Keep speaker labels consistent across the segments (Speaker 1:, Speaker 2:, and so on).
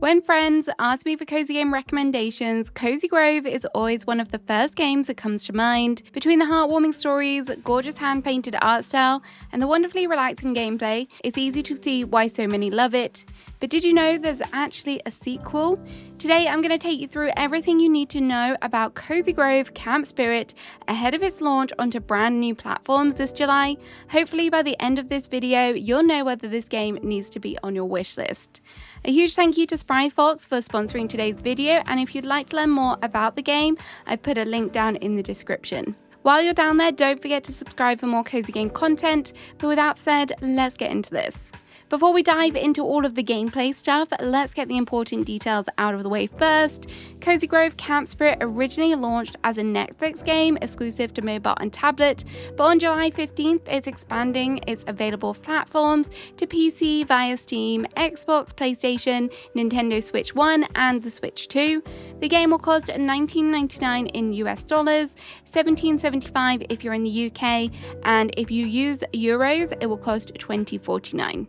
Speaker 1: When friends ask me for cozy game recommendations, Cozy Grove is always one of the first games that comes to mind. Between the heartwarming stories, gorgeous hand-painted art style, and the wonderfully relaxing gameplay, it's easy to see why so many love it. But did you know there's actually a sequel? Today I'm going to take you through everything you need to know about Cozy Grove Camp Spirit ahead of its launch onto brand new platforms this July. Hopefully by the end of this video, you'll know whether this game needs to be on your wish list. A huge thank you to Spry Fox for sponsoring today's video, and if you'd like to learn more about the game, I've put a link down in the description. While you're down there, don't forget to subscribe for more cozy game content, but with that said, let's get into this. Before we dive into all of the gameplay stuff, let's get the important details out of the way first. Cozy Grove Camp Spirit originally launched as a Netflix game exclusive to mobile and tablet, but on July 15th, it's expanding its available platforms to PC via Steam, Xbox, PlayStation, Nintendo Switch 1, and the Switch 2. The game will cost $19.99 in US dollars, $17.75 if you're in the UK, and if you use euros, it will cost $20.49.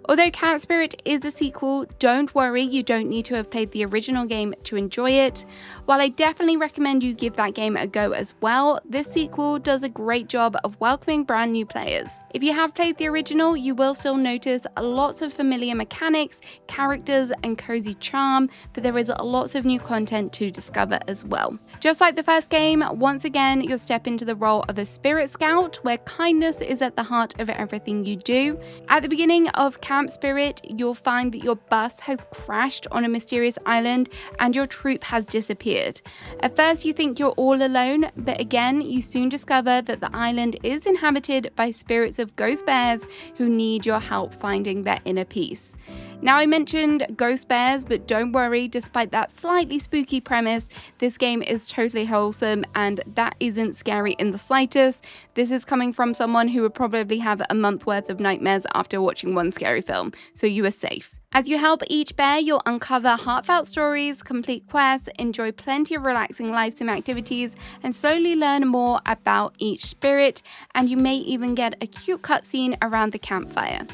Speaker 1: Although Camp Spirit is a sequel, don't worry, you don't need to have played the original game to enjoy it. While I definitely recommend you give that game a go as well, this sequel does a great job of welcoming brand new players. If you have played the original, you will still notice lots of familiar mechanics, characters, and cozy charm, but there is lots of new content to discover as well. Just like the first game, once again, you'll step into the role of a spirit scout, where kindness is at the heart of everything you do. At the beginning of Camp Spirit, you'll find that your bus has crashed on a mysterious island and your troop has disappeared. At first you think you're all alone, but again you soon discover that the island is inhabited by spirits of ghost bears who need your help finding their inner peace. Now, I mentioned ghost bears, but don't worry, despite that slightly spooky premise, this game is totally wholesome and that isn't scary in the slightest. This is coming from someone who would probably have a month worth of nightmares after watching one scary film, so you are safe. As you help each bear, you'll uncover heartfelt stories, complete quests, enjoy plenty of relaxing live sim activities, and slowly learn more about each spirit, and you may even get a cute cutscene around the campfire.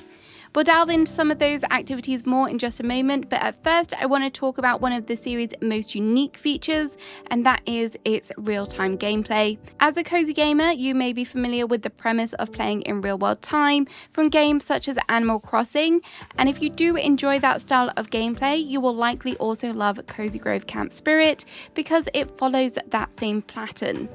Speaker 1: We'll delve into some of those activities more in just a moment, but at first I want to talk about one of the series' most unique features, and that is its real-time gameplay. As a cozy gamer, you may be familiar with the premise of playing in real-world time from games such as Animal Crossing, and if you do enjoy that style of gameplay, you will likely also love Cozy Grove Camp Spirit because it follows that same pattern.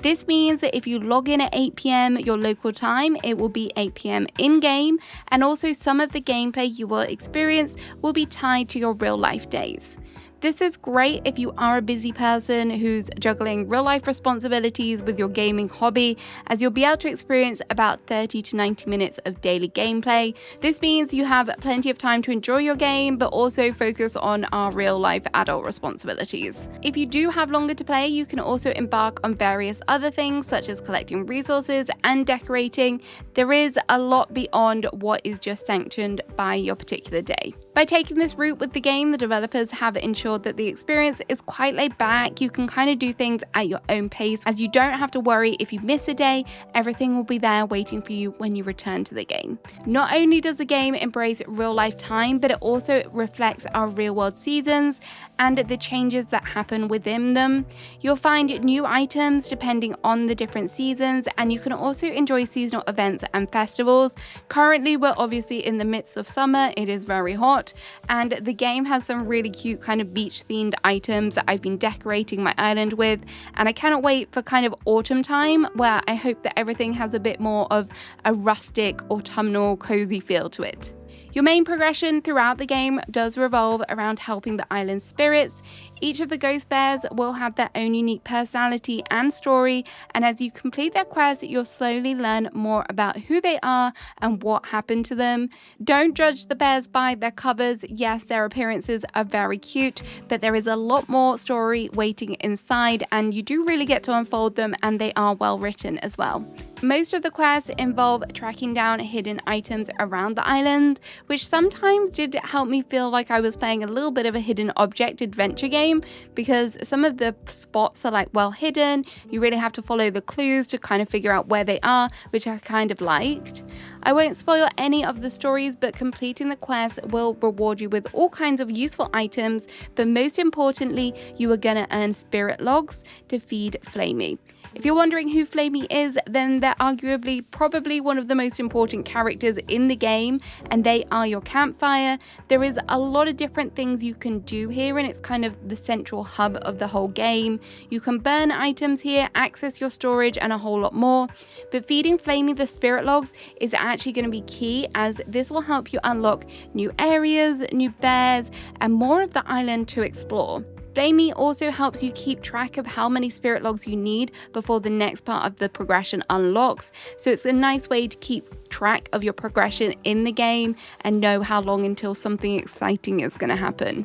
Speaker 1: This means that if you log in at 8 PM your local time, it will be 8 PM in-game, and also some of the gameplay you will experience will be tied to your real-life days. This is great if you are a busy person who's juggling real-life responsibilities with your gaming hobby, as you'll be able to experience about 30 to 90 minutes of daily gameplay. This means you have plenty of time to enjoy your game, but also focus on our real-life adult responsibilities. If you do have longer to play, you can also embark on various other things, such as collecting resources and decorating. There is a lot beyond what is just sanctioned by your particular day. By taking this route with the game, the developers have ensured that the experience is quite laid back. You can kind of do things at your own pace, as you don't have to worry if you miss a day. Everything will be there waiting for you when you return to the game. Not only does the game embrace real life time, but it also reflects our real world seasons and the changes that happen within them. You'll find new items depending on the different seasons, and you can also enjoy seasonal events and festivals. Currently, we're obviously in the midst of summer. It is very hot. And the game has some really cute kind of beach themed items that I've been decorating my island with, and I cannot wait for kind of autumn time, where I hope that everything has a bit more of a rustic autumnal cozy feel to it. Your main progression throughout the game does revolve around helping the island's spirits. Each of the ghost bears will have their own unique personality and story, and as you complete their quests, you'll slowly learn more about who they are and what happened to them. Don't judge the bears by their covers. Yes, their appearances are very cute, but there is a lot more story waiting inside, and you do really get to unfold them, and they are well written as well. Most of the quests involve tracking down hidden items around the island, which sometimes did help me feel like I was playing a little bit of a hidden object adventure game, because some of the spots are like well hidden. You really have to follow the clues to kind of figure out where they are, which I kind of liked. I won't spoil any of the stories, but completing the quest will reward you with all kinds of useful items, but most importantly, you are gonna earn spirit logs to feed Flamey. If you're wondering who Flamey is, then they're arguably probably one of the most important characters in the game, and they are your campfire. There is a lot of different things you can do here, and it's kind of the central hub of the whole game. You can burn items here, access your storage, and a whole lot more. But feeding Flamey the spirit logs is actually going to be key, as this will help you unlock new areas, new bears, and more of the island to explore. Flamey also helps you keep track of how many spirit logs you need before the next part of the progression unlocks, so it's a nice way to keep track of your progression in the game and know how long until something exciting is going to happen.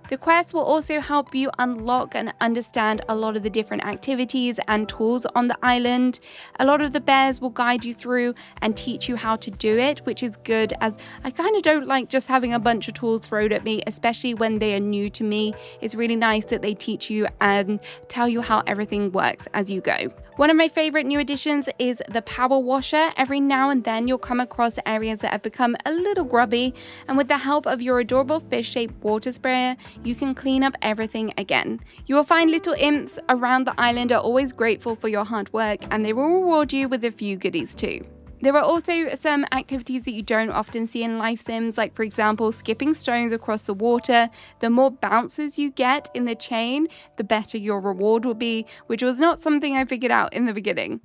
Speaker 1: The quest will also help you unlock and understand a lot of the different activities and tools on the island. A lot of the bears will guide you through and teach you how to do it, which is good, as I kind of don't like just having a bunch of tools thrown at me, especially when they are new to me. It's really nice that they teach you and tell you how everything works as you go. One of my favorite new additions is the power washer. Every now and then you'll come across areas that have become a little grubby, and with the help of your adorable fish-shaped water sprayer, you can clean up everything again. You will find little imps around the island are always grateful for your hard work, and they will reward you with a few goodies too. There are also some activities that you don't often see in life sims, like for example skipping stones across the water. The more bounces you get in the chain, the better your reward will be, which was not something I figured out in the beginning.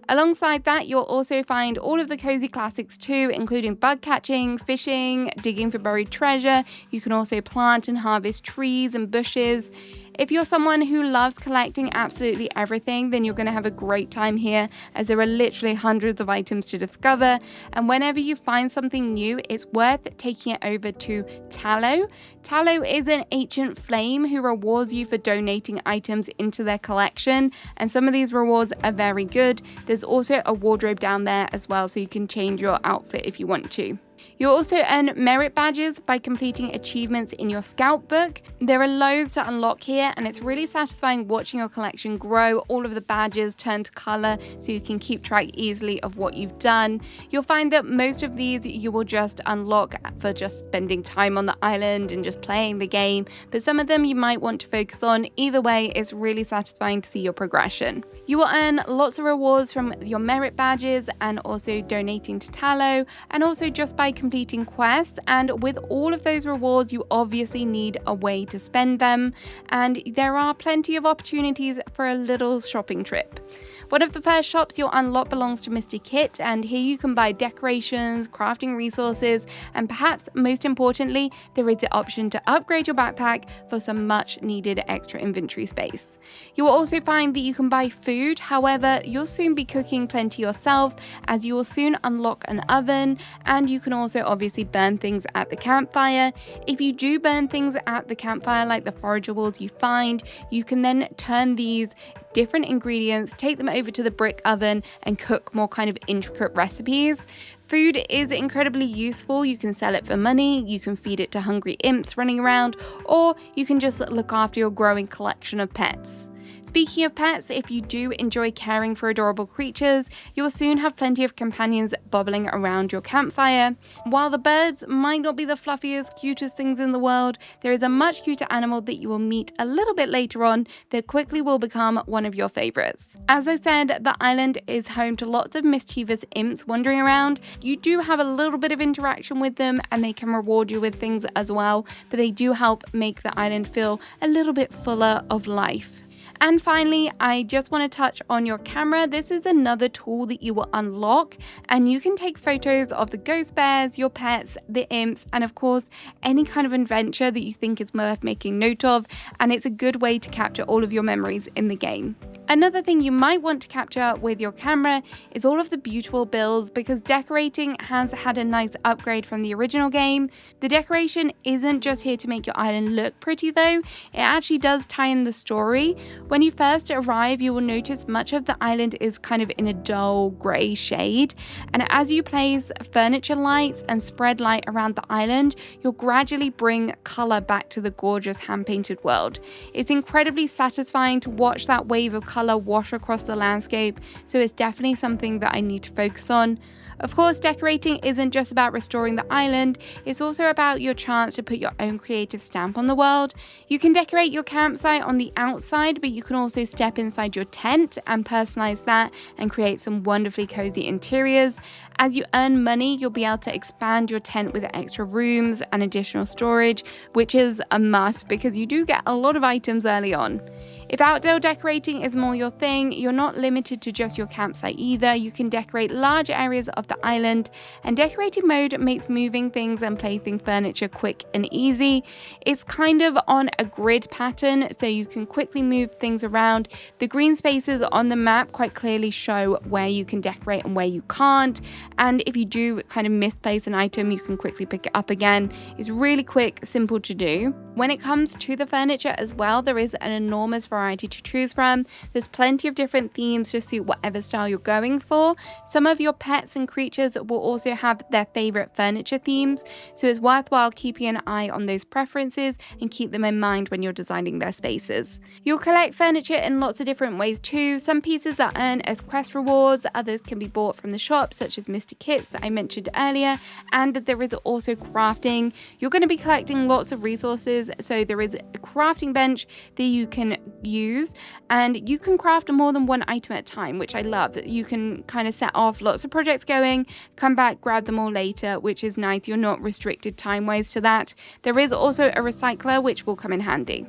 Speaker 1: Alongside that, you'll also find all of the cozy classics too, including bug catching, fishing, digging for buried treasure. You can also plant and harvest trees and bushes. If you're someone who loves collecting absolutely everything, then you're going to have a great time here, as there are literally hundreds of items to discover. And whenever you find something new, it's worth taking it over to Tallow. Tallow is an ancient flame who rewards you for donating items into their collection, and some of these rewards are very good. There's also a wardrobe down there as well, so you can change your outfit if you want to. You'll also earn merit badges by completing achievements in your scout book. There are loads to unlock here, and it's really satisfying watching your collection grow. All of the badges turn to color, so you can keep track easily of what you've done. You'll find that most of these you will just unlock for just spending time on the island and just playing the game, but some of them you might want to focus on. Either way, it's really satisfying to see your progression. You will earn lots of rewards from your merit badges and also donating to Tallow, and also just by completing quests. And with all of those rewards, you obviously need a way to spend them, and there are plenty of opportunities for a little shopping trip. One of the first shops you'll unlock belongs to Mr. Kit, and here you can buy decorations, crafting resources, and perhaps most importantly, there is the option to upgrade your backpack for some much needed extra inventory space. You will also find that you can buy food. However, you'll soon be cooking plenty yourself, as you will soon unlock an oven, and you can also obviously burn things at the campfire. If you do burn things at the campfire, like the forageables you find, you can then turn these different ingredients, take them over to the brick oven, and cook more kind of intricate recipes. Food is incredibly useful. You can sell it for money, you can feed it to hungry imps running around, or you can just look after your growing collection of pets. Speaking of pets, if you do enjoy caring for adorable creatures, you will soon have plenty of companions bobbling around your campfire. While the birds might not be the fluffiest, cutest things in the world, there is a much cuter animal that you will meet a little bit later on that quickly will become one of your favorites. As I said, the island is home to lots of mischievous imps wandering around. You do have a little bit of interaction with them, and they can reward you with things as well, but they do help make the island feel a little bit fuller of life. And finally, I just want to touch on your camera. This is another tool that you will unlock, and you can take photos of the ghost bears, your pets, the imps, and of course, any kind of adventure that you think is worth making note of, and it's a good way to capture all of your memories in the game. Another thing you might want to capture with your camera is all of the beautiful builds, because decorating has had a nice upgrade from the original game. The decoration isn't just here to make your island look pretty though, it actually does tie in the story. When you first arrive, you will notice much of the island is kind of in a dull grey shade, and as you place furniture lights and spread light around the island, you'll gradually bring colour back to the gorgeous hand-painted world. It's incredibly satisfying to watch that wave of colour wash across the landscape, so it's definitely something that I need to focus on. Of course, decorating isn't just about restoring the island, it's also about your chance to put your own creative stamp on the world. You can decorate your campsite on the outside, but you can also step inside your tent and personalize that and create some wonderfully cozy interiors. As you earn money, you'll be able to expand your tent with extra rooms and additional storage, which is a must because you do get a lot of items early on. If outdoor decorating is more your thing, you're not limited to just your campsite either. You can decorate large areas of the island, and decorating mode makes moving things and placing furniture quick and easy. It's kind of on a grid pattern, so you can quickly move things around. The green spaces on the map quite clearly show where you can decorate and where you can't, and if you do kind of misplace an item, you can quickly pick it up again. It's really quick, simple to do. When it comes to the furniture as well, there is an enormous variety to choose from. There's plenty of different themes to suit whatever style you're going for. Some of your pets and creatures will also have their favorite furniture themes, so it's worthwhile keeping an eye on those preferences and keep them in mind when you're designing their spaces. You'll collect furniture in lots of different ways too. Some pieces are earned as quest rewards, others can be bought from the shop, such as Mr. Kits that I mentioned earlier, and there is also crafting. You're going to be collecting lots of resources, so there is a crafting bench that you can use, and you can craft more than one item at a time, which I love. You can kind of set off lots of projects going, come back, grab them all later, which is nice. You're not restricted time-wise to that. There is also a recycler, which will come in handy.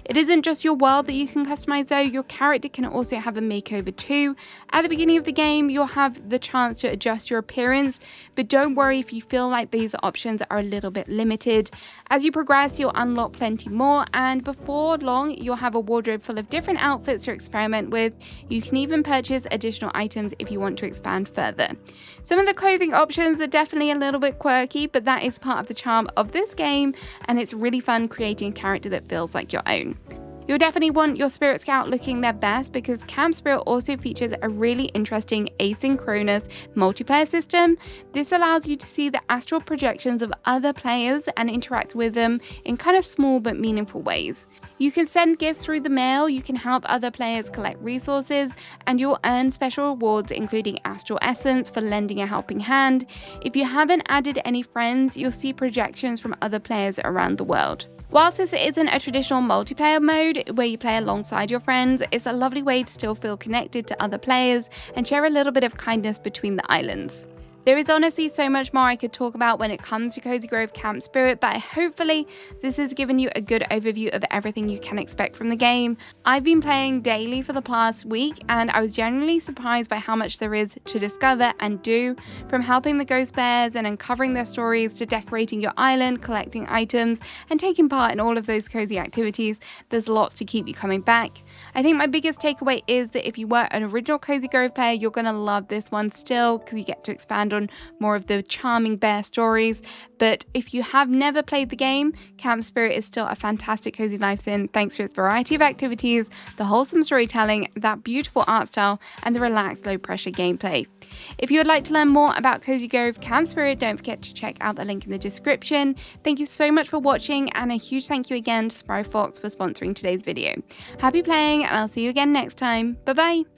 Speaker 1: It isn't just your world that you can customize though, your character can also have a makeover too. At the beginning of the game, you'll have the chance to adjust your appearance, but don't worry if you feel like these options are a little bit limited. As you progress, you'll unlock plenty more, and before long, you'll have a wardrobe full of different outfits to experiment with. You can even purchase additional items if you want to expand further. Some of the clothing options are definitely a little bit quirky, but that is part of the charm of this game, and it's really fun creating a character that feels like your own. You'll definitely want your Spirit Scout looking their best because Camp Spirit also features a really interesting asynchronous multiplayer system. This allows you to see the astral projections of other players and interact with them in kind of small but meaningful ways. You can send gifts through the mail, you can help other players collect resources, and you'll earn special rewards including Astral Essence for lending a helping hand. If you haven't added any friends, you'll see projections from other players around the world. Whilst this isn't a traditional multiplayer mode where you play alongside your friends, it's a lovely way to still feel connected to other players and share a little bit of kindness between the islands. There is honestly so much more I could talk about when it comes to Cozy Grove Camp Spirit, but hopefully this has given you a good overview of everything you can expect from the game. I've been playing daily for the past week, and I was genuinely surprised by how much there is to discover and do, from helping the ghost bears and uncovering their stories to decorating your island, collecting items, and taking part in all of those cozy activities. There's lots to keep you coming back. I think my biggest takeaway is that if you were an original Cozy Grove player, you're going to love this one still because you get to expand on more of the charming bear stories. But if you have never played the game, Camp Spirit is still a fantastic cozy life sim thanks to its variety of activities, the wholesome storytelling, that beautiful art style, and the relaxed low pressure gameplay. If you would like to learn more about Cozy Grove Camp Spirit, don't forget to check out the link in the description. Thank you so much for watching, and a huge thank you again to Sparrow Fox for sponsoring today's video. Happy playing, and I'll see you again next time. Bye bye!